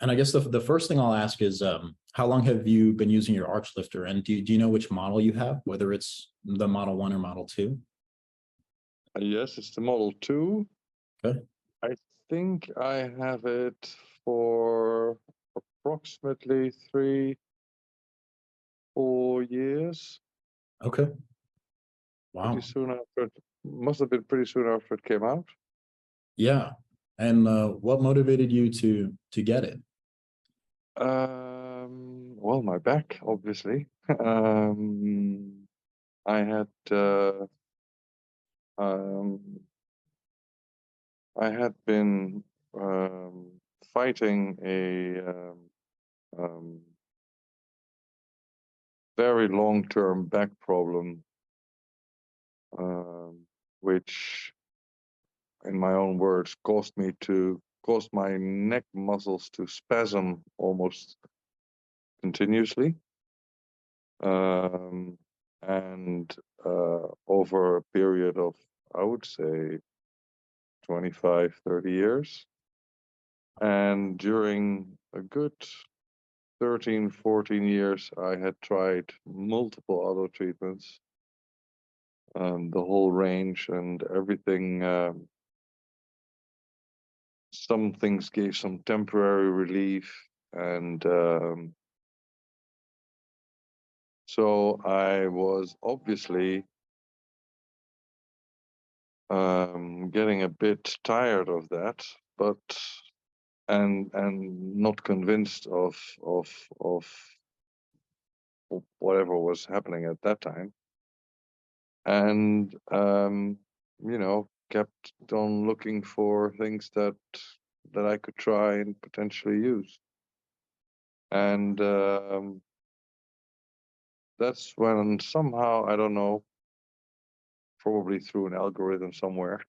And I guess the first thing I'll ask is, how long have you been using your Archlifter? And do you know which model you have, whether it's the Model 1 or Model 2? Yes, it's the Model 2. Okay. I think I have it for approximately 3, 4 years. Okay. Pretty Wow. soon after it, must have been pretty soon after it came out. Yeah. And what motivated you to get it? Well, my back, obviously. I had um, I had been fighting a um, very long-term back problem, which, in my own words, caused my neck muscles to spasm almost continuously. Um, and over a period of, I would say, 25, 30 years. And during a good 13, 14 years, I had tried multiple other treatments, the whole range and everything. Some things gave some temporary relief. And so I was obviously getting a bit tired of that, but and not convinced of whatever was happening at that time, and kept on looking for things that I could try and potentially use, and that's when somehow, I don't know, probably through an algorithm somewhere.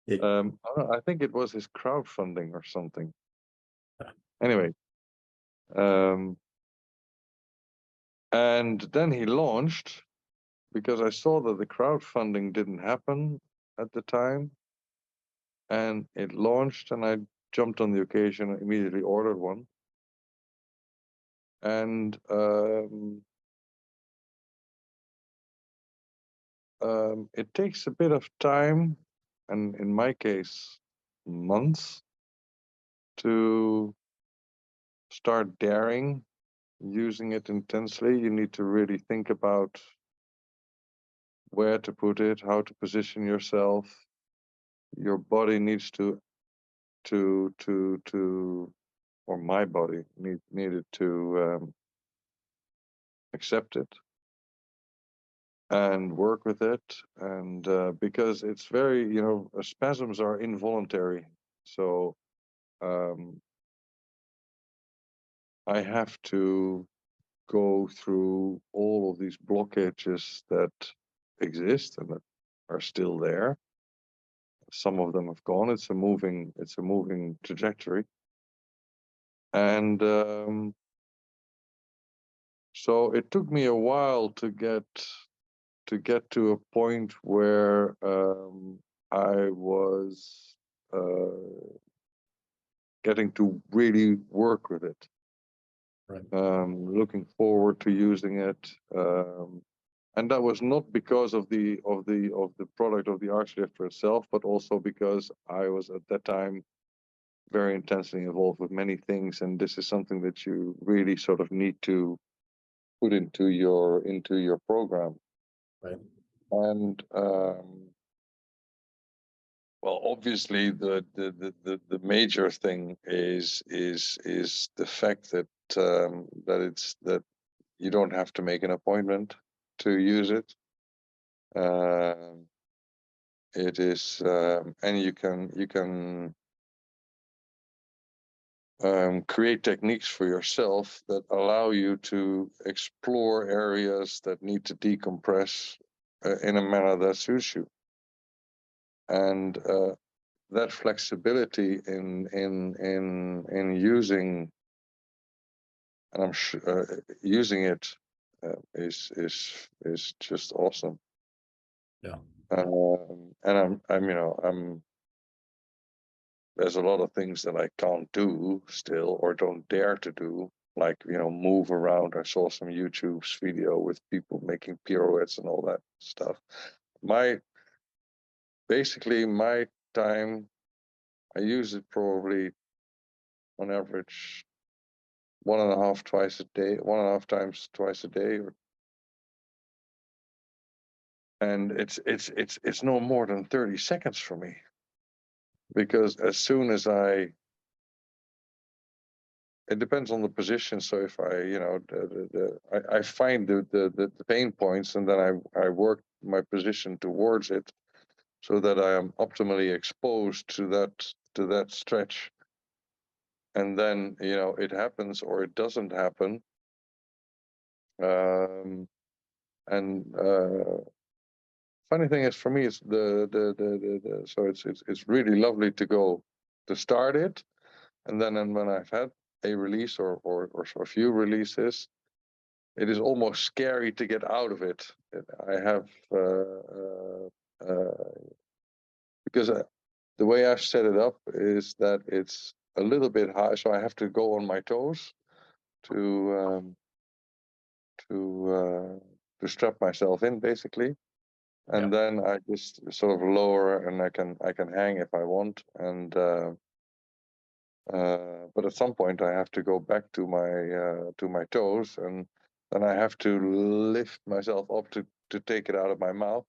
It, I think it was his crowdfunding or something. Anyway, um, and then he launched because I saw that the crowdfunding didn't happen at the time, and it launched, and I jumped on the occasion and immediately ordered one. And it takes a bit of time, and in my case, months, to start daring using it intensely. You need to really think about where to put it, how to position yourself. Your body needs to or my body needed to accept it and work with it. And because it's very, spasms are involuntary. So um, I have to go through all of these blockages that exist and that are still there. Some of them have gone. It's a moving trajectory. And so it took me a while to get to a point where I was getting to really work with it. right. Looking forward to using it, and that was not because of the product of the Archlifter itself, but also because I was at that time very intensely involved with many things, and this is something that you really sort of need to put into your program. Right. And well, obviously, the major thing is the fact that you don't have to make an appointment to use it. It is, and you can create techniques for yourself that allow you to explore areas that need to decompress in a manner that suits you. And that flexibility in using, and I'm sure using it is just awesome. Yeah. And I'm there's a lot of things that I can't do still, or don't dare to do, like, move around. I saw some YouTube's video with people making pirouettes and all that stuff. Basically my time, I use it probably on average 1.5 times twice a day, and it's no more than 30 seconds for me, because as soon as it depends on the position. So if I find the pain points, and then I work my position towards it, so that I am optimally exposed to that stretch. And then it happens or it doesn't happen. And funny thing is, for me, it's so it's really lovely to start it, and then when I've had a release or a few releases, it is almost scary to get out of it. I have because the way I've set it up is that it's a little bit high, so I have to go on my toes to strap myself in, basically. And then I just sort of lower, and I can hang if I want. And but at some point I have to go back to my toes, and then I have to lift myself up to take it out of my mouth.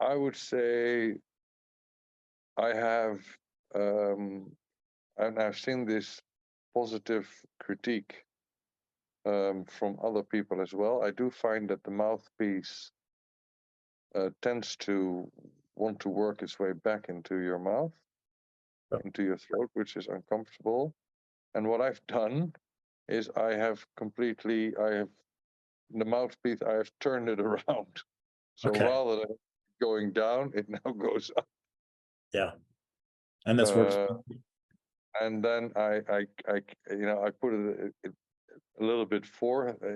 I would say I have, and I've seen this positive critique from other people as well. I do find that the mouthpiece tends to want to work its way back into your mouth, into your throat, which is uncomfortable. And what I've done is I have the mouthpiece, I have turned it around. So rather than going down, it now goes up. Yeah. And this works. And then I put it a little bit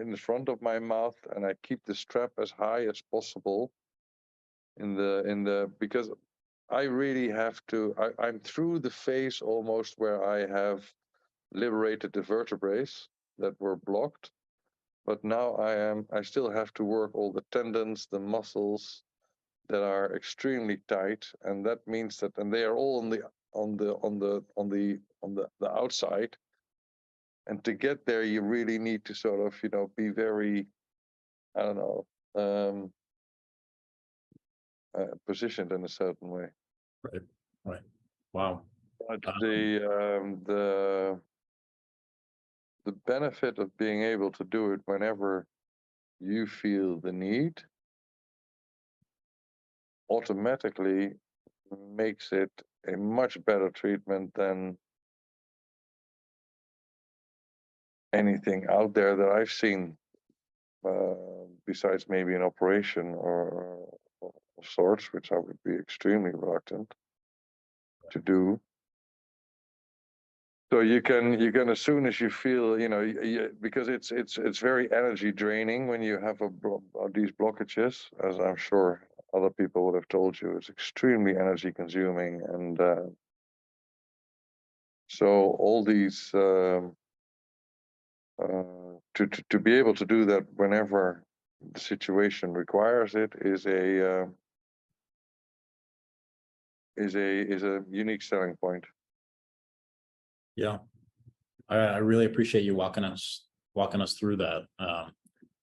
in the front of my mouth, and I keep the strap as high as possible because I really have to. I'm through the phase almost where I have liberated the vertebrae that were blocked, but now I still have to work all the tendons, the muscles that are extremely tight, and that means that, and they are all on the outside. And to get there, you really need to sort of be very, I don't know, positioned in a certain way. Right. Wow. But the benefit of being able to do it whenever you feel the need automatically makes it a much better treatment than anything out there that I've seen, besides maybe an operation or of sorts, which I would be extremely reluctant to do. So you can as soon as you feel, because it's very energy draining when you have these blockages, as I'm sure other people would have told you. It's extremely energy consuming, and so all these to be able to do that whenever the situation requires it is a unique selling point. Yeah, I really appreciate you walking us through that.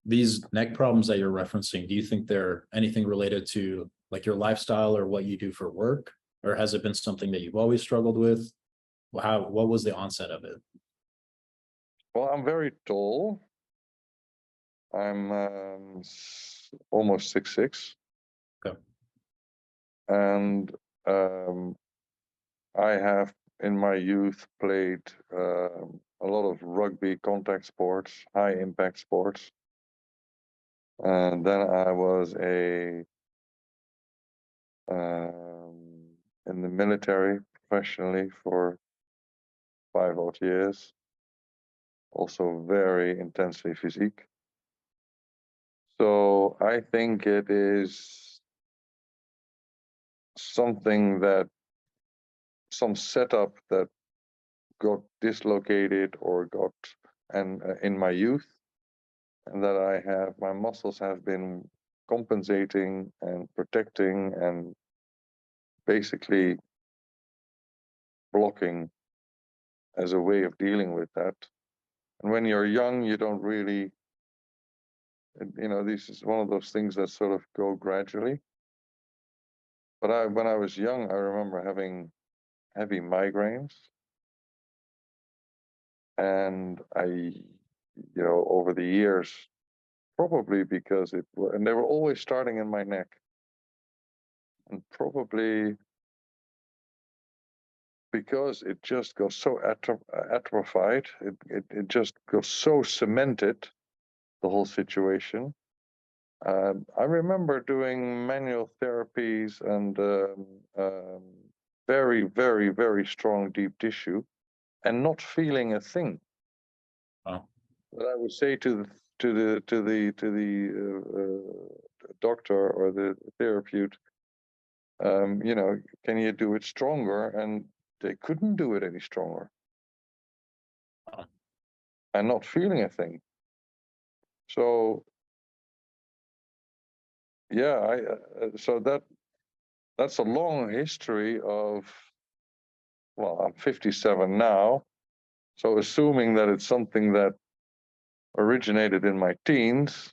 These neck problems that you're referencing, do you think they're anything related to like your lifestyle or what you do for work, or has it been something that you've always struggled with? What was the onset of it? Well, I'm very tall. I'm almost 6'6". Okay. And I have in my youth played a lot of rugby, contact sports, high impact sports. And then I was in the military professionally for 5 odd years, also very intensely physique. So I think it is something that some setup that got dislocated or got and in my youth, and that my muscles have been compensating and protecting and basically blocking as a way of dealing with that. And when you're young, you don't really, this is one of those things that sort of go gradually. But when I was young, I remember having heavy migraines, and over the years, probably because and they were always starting in my neck, and probably because it just got so atrophied, it just got so cemented, the whole situation. I remember doing manual therapies and very, very, very strong deep tissue, and not feeling a thing. Wow. But I would say to the doctor or the therapist, can you do it stronger? And they couldn't do it any stronger. Wow. And not feeling a thing. So yeah, so that's a long history of. Well, I'm 57 now, so assuming that it's something that originated in my teens,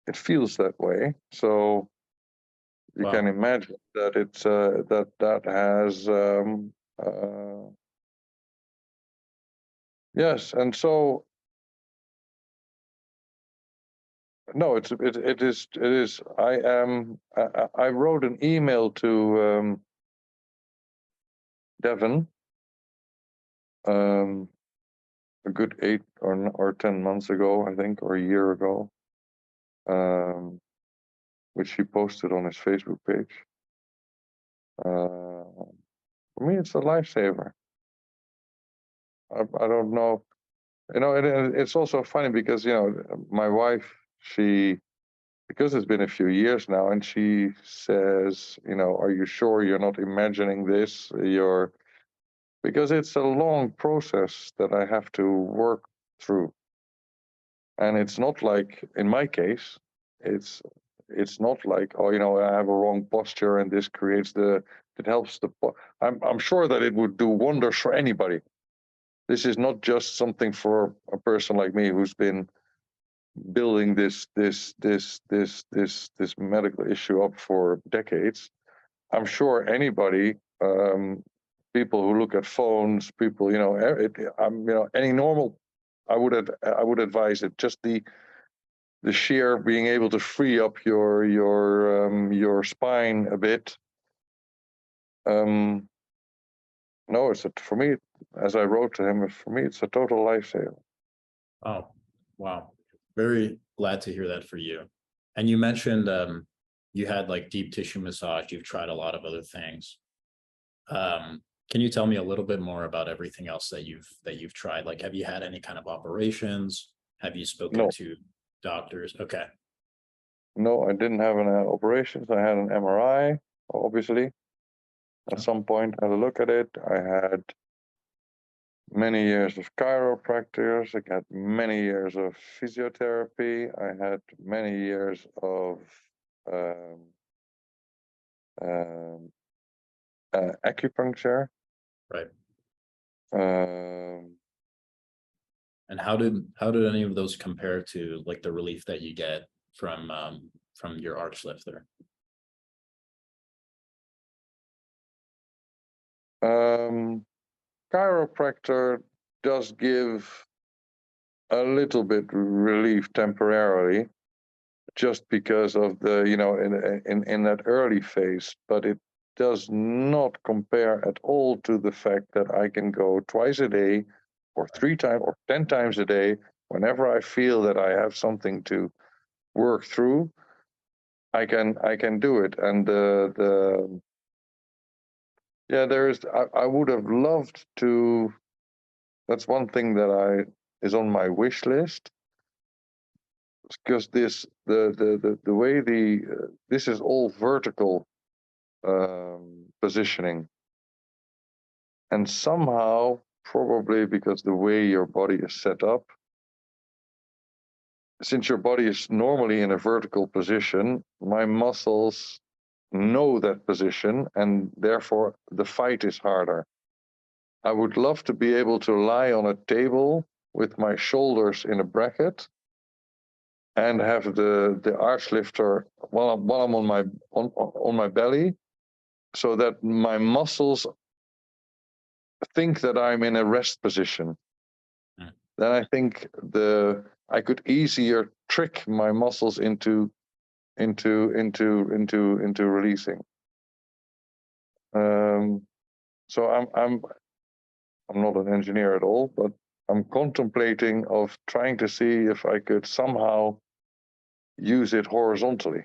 it feels that way. So you can Wow. imagine that it's that has yes, and so no, it is. I wrote an email to Devon a good 8 or 10 months ago, I think, or a year ago, which he posted on his Facebook page. For me, it's a lifesaver. I don't know. It's also funny because, my wife, because it's been a few years now, and she says, are you sure you're not imagining this? Because it's a long process that I have to work through. And it's not like, in my case, it's not like, I have a wrong posture and this it helps I'm sure that it would do wonders for anybody. This is not just something for a person like me who's been building this medical issue up for decades. I'm sure anybody, people who look at phones, people, any normal, I would advise it. Just the sheer being able to free up your spine a bit. No, for me, as I wrote to him, for me, it's a total lifesaver. Oh, wow. Very glad to hear that for you. And you mentioned you had like deep tissue massage. You've tried a lot of other things. Can you tell me a little bit more about everything else that you've tried? Like, have you had any kind of operations? Have you spoken No, to doctors? Okay. no, I didn't have an operations. I had an MRI, obviously. At some point, I had a look at it. I had many years of chiropractors. I had many years of physiotherapy. I had many years of um, um, acupuncture. Right. Um, And how did any of those compare to like the relief that you get from your Archlifter? chiropractor does give a little bit relief temporarily, just because of the in that early phase, but it does not compare at all to the fact that I can go twice a day or 3 times or 10 times a day whenever I feel that I have something to work through. I can do it. And I would have loved to. That's one thing that is on my wish list, because the way this is all vertical positioning, and somehow probably because the way your body is set up, since your body is normally in a vertical position, my muscles know that position, and therefore the fight is harder. I would love to be able to lie on a table with my shoulders in a bracket and have the Archlifter while I'm on my belly, so that my muscles think that I'm in a rest position. Then I think I could easier trick my muscles into releasing. So I'm not an engineer at all, but I'm contemplating of trying to see if I could somehow use it horizontally.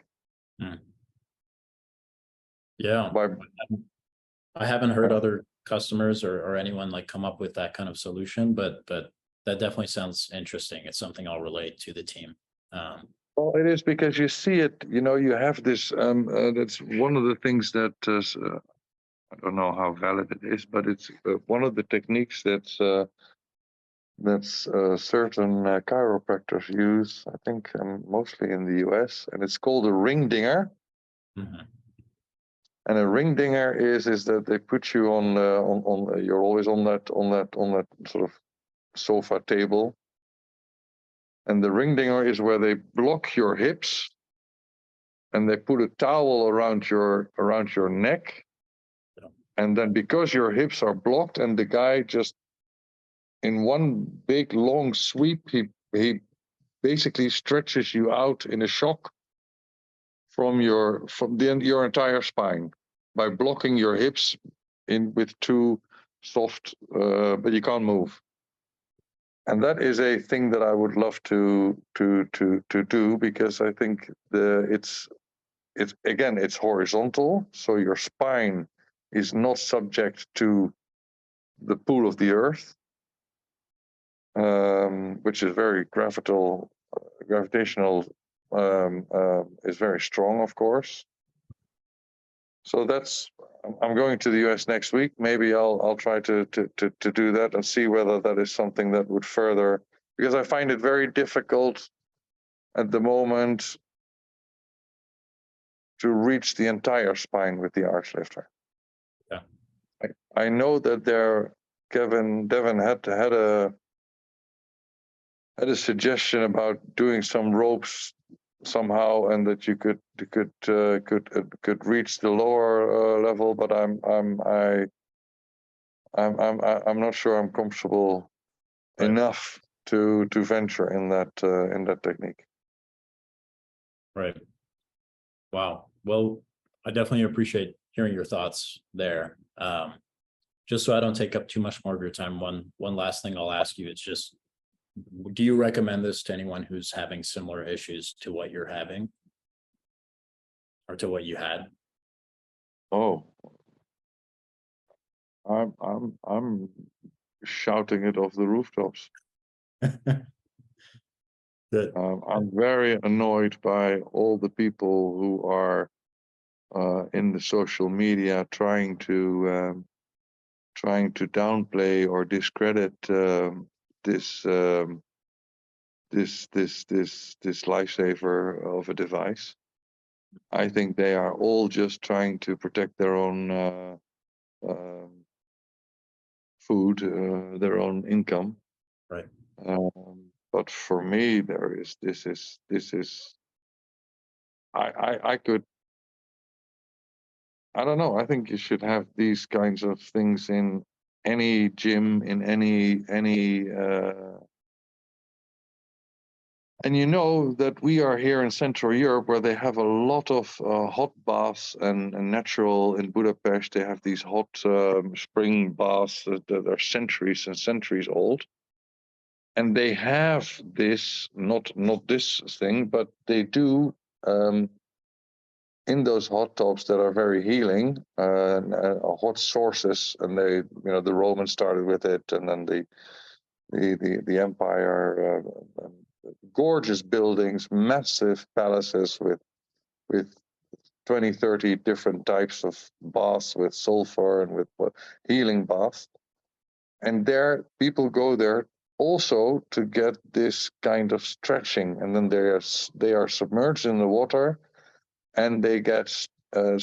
Yeah. By, I haven't heard other customers or anyone like come up with that kind of solution, but that definitely sounds interesting. It's something I'll relate to the team. Well, it is because you see it, you have this, that's one of the things that, I don't know how valid it is, but it's one of the techniques that's certain chiropractors use, I think mostly in the US, and it's called a ring dinger. Mm-hmm. And a ring dinger is that they put you on you're always on that sort of sofa table, and the ring dinger is where they block your hips, and they put a towel around your neck, and then because your hips are blocked, and the guy just in one big long sweep, he basically stretches you out in a shock from your entire spine by blocking your hips in with two soft, but you can't move. And that is a thing that I would love to do, because I think it's horizontal, so your spine is not subject to the pull of the earth, which is very gravitational, is very strong, of course. So I'm going to the US next week. Maybe I'll try to do that and see whether that is something that would further, because I find it very difficult at the moment to reach the entire spine with the Archlifter. Yeah. I know that Devin had a suggestion about doing some ropes somehow, and that you could reach the lower level, but I'm not sure I'm comfortable enough to venture in that technique. Right. Wow. Well, I definitely appreciate hearing your thoughts there. Just so I don't take up too much more of your time, one last thing I'll ask you, it's just, do you recommend this to anyone who's having similar issues to what you're having or to what you had? Oh, I'm shouting it off the rooftops. I'm very annoyed by all the people who are in the social media trying to downplay or discredit this lifesaver of a device. I think they are all just trying to protect their own food, their own income. Right. But for me, I don't know. I think you should have these kinds of things in any gym, in any and you know that we are here in Central Europe, where they have a lot of hot baths and natural. In Budapest, they have these hot spring baths that are centuries and centuries old. And they have this, not this thing, but they do in those hot tubs that are very healing, hot sources. And they, the Romans started with it, and then the empire gorgeous buildings, massive palaces with 20, 30 different types of baths with sulfur and with healing baths. And there, people go there also to get this kind of stretching, and then they are submerged in the water, and they get their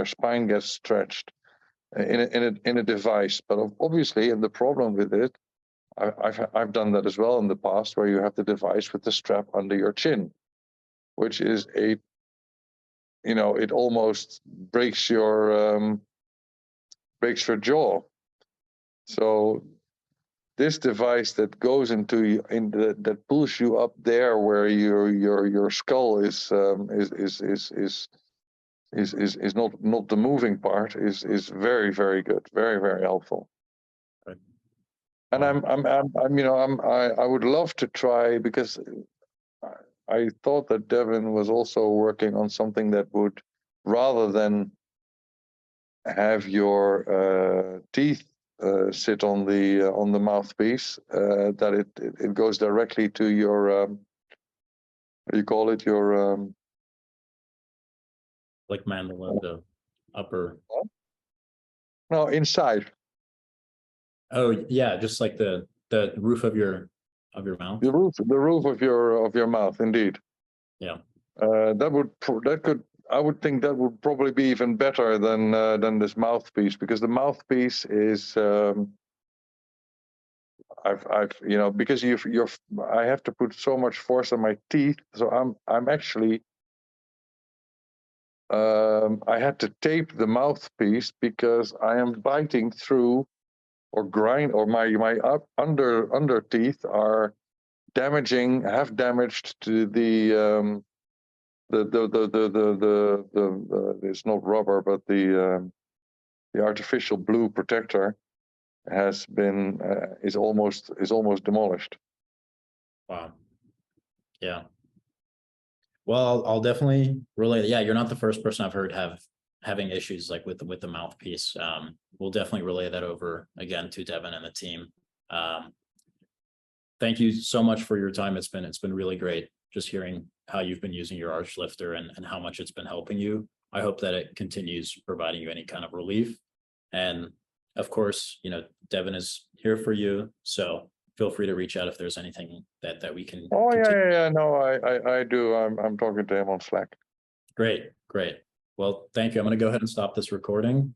spine gets stretched in a device. But obviously, and the problem with it, I've done that as well in the past, where you have the device with the strap under your chin, which is it almost breaks your jaw. So this device that goes that pulls you up there where your skull is not the moving part is very, very good, very, very helpful. Right. And I would love to try, because I thought that Devin was also working on something that would, rather than have your teeth sit on the mouthpiece, that it goes directly to your what do you call it, your Like mandala, the upper. no, inside. Oh yeah, just like the roof of your mouth. The roof of your mouth, indeed. Yeah. I would think that would probably be even better than this mouthpiece, because the mouthpiece is because I have to put so much force on my teeth, so I'm actually I had to tape the mouthpiece because I am biting through or grind, or my under teeth are have damaged to the it's not rubber, but the artificial blue protector has been is almost demolished. Wow. Yeah. Well, I'll definitely relate. Yeah, you're not the first person I've heard having issues like with the mouthpiece. We'll definitely relay that over again to Devin and the team. Thank you so much for your time. It's been really great just hearing how you've been using your Archlifter and how much it's been helping you. I hope that it continues providing you any kind of relief. And of course, Devin is here for you. So feel free to reach out if there's anything that we can. Oh, yeah. No, I do. I'm talking to him on Slack. Great. Well, thank you. I'm going to go ahead and stop this recording.